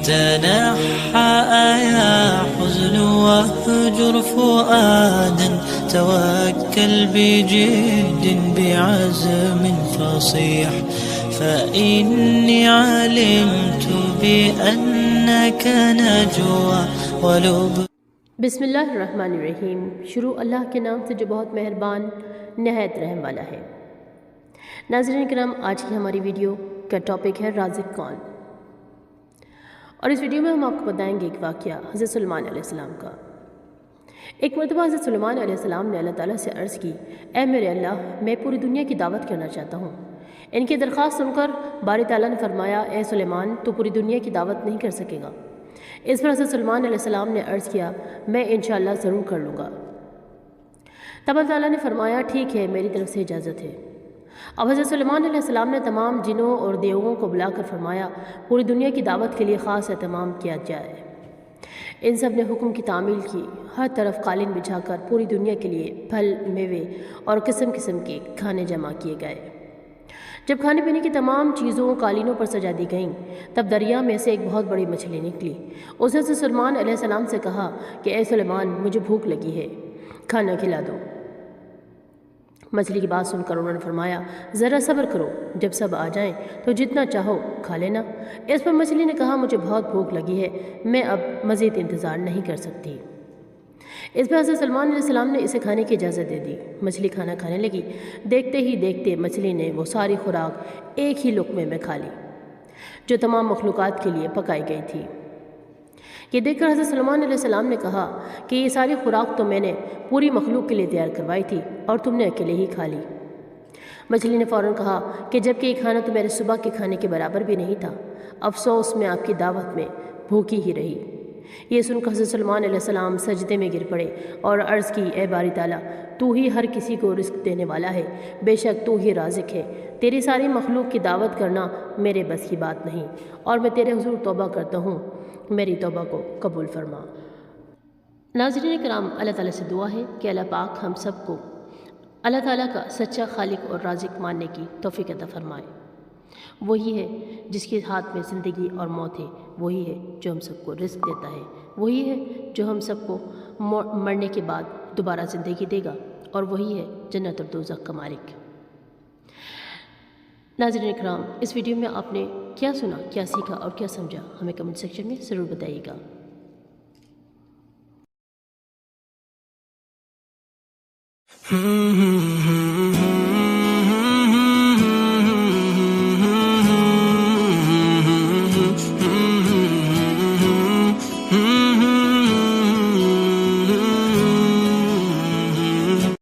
تنحى يا حزن واهجر فؤادا توكل بجد بعزم فصيح فإني علمت بأنك نجوى ولب بسم اللہ الرحمن الرحیم۔ شروع اللہ کے نام سے جو بہت مہربان نہایت رحم والا ہے۔ ناظرین کرام، آج کی ہماری ویڈیو کا ٹاپک ہے رازق کون، اور اس ویڈیو میں ہم آپ کو بتائیں گے ایک واقعہ حضرت سلیمان علیہ السلام کا۔ ایک مرتبہ حضرت سلیمان علیہ السلام نے اللہ تعالیٰ سے عرض کی، اے میرے اللہ، میں پوری دنیا کی دعوت کرنا چاہتا ہوں۔ ان کی درخواست سن کر باری تعالیٰ نے فرمایا، اے سلیمان، تو پوری دنیا کی دعوت نہیں کر سکے گا۔ اس پر حضرت سلیمان علیہ السلام نے عرض کیا، میں انشاءاللہ ضرور کر لوں گا۔ تب اللہ تعالیٰ نے فرمایا، ٹھیک ہے، میری طرف سے اجازت ہے۔ اب حضرت سلیمان علیہ السلام نے تمام جنوں اور دیووں کو بلا کر فرمایا، پوری دنیا کی دعوت کے لیے خاص اہتمام کیا جائے۔ ان سب نے حکم کی تعمیل کی، ہر طرف قالین بچھا کر پوری دنیا کے لیے پھل، میوے اور قسم قسم کے کھانے جمع کیے گئے۔ جب کھانے پینے کی تمام چیزوں قالینوں پر سجا دی گئیں، تب دریا میں سے ایک بہت بڑی مچھلی نکلی۔ اس نے سلیمان علیہ السلام سے کہا کہ اے سلیمان، مجھے بھوک لگی ہے، کھانا کھلا دو۔ مچھلی کی بات سن کر انہوں نے فرمایا، ذرا صبر کرو، جب سب آ جائیں تو جتنا چاہو کھا لینا۔ اس پر مچھلی نے کہا، مجھے بہت بھوک لگی ہے، میں اب مزید انتظار نہیں کر سکتی۔ اس پر حضرت سلیمان علیہ السلام نے اسے کھانے کی اجازت دے دی۔ مچھلی کھانا کھانے لگی۔ دیکھتے ہی دیکھتے مچھلی نے وہ ساری خوراک ایک ہی لقمے میں کھا لی جو تمام مخلوقات کے لیے پکائی گئی تھی۔ یہ دیکھ کر حضرت سلیمان علیہ السلام نے کہا کہ یہ ساری خوراک تو میں نے پوری مخلوق کے لیے تیار کروائی تھی اور تم نے اکیلے ہی کھا لی۔ مچھلی نے فوراً کہا کہ جبکہ یہ کھانا تو میرے صبح کے کھانے کے برابر بھی نہیں تھا، افسوس میں آپ کی دعوت میں بھوکی ہی رہی۔ یہ سن کر حضرت سلیمان علیہ السلام سجدے میں گر پڑے اور عرض کی، اے باری تعالیٰ، تو ہی ہر کسی کو رزق دینے والا ہے، بے شک تو ہی رازق ہے، تیری ساری مخلوق کی دعوت کرنا میرے بس کی بات نہیں، اور میں تیرے حضور توبہ کرتا ہوں، میری توبہ کو قبول فرما۔ ناظرین کرام، اللہ تعالیٰ سے دعا ہے کہ اللہ پاک ہم سب کو اللہ تعالیٰ کا سچا خالق اور رازق ماننے کی توفیق عطا فرمائے۔ وہی ہے جس کے ہاتھ میں زندگی اور موت ہے، وہی ہے جو ہم سب کو رزق دیتا ہے، وہی ہے جو ہم سب کو مرنے کے بعد دوبارہ زندگی دے گا، اور وہی ہے جنت اور دوزخ کا مالک۔ ناظرین اکرام، اس ویڈیو میں آپ نے کیا سنا، کیا سیکھا اور کیا سمجھا، ہمیں کمنٹ سیکشن میں ضرور بتائیے گا۔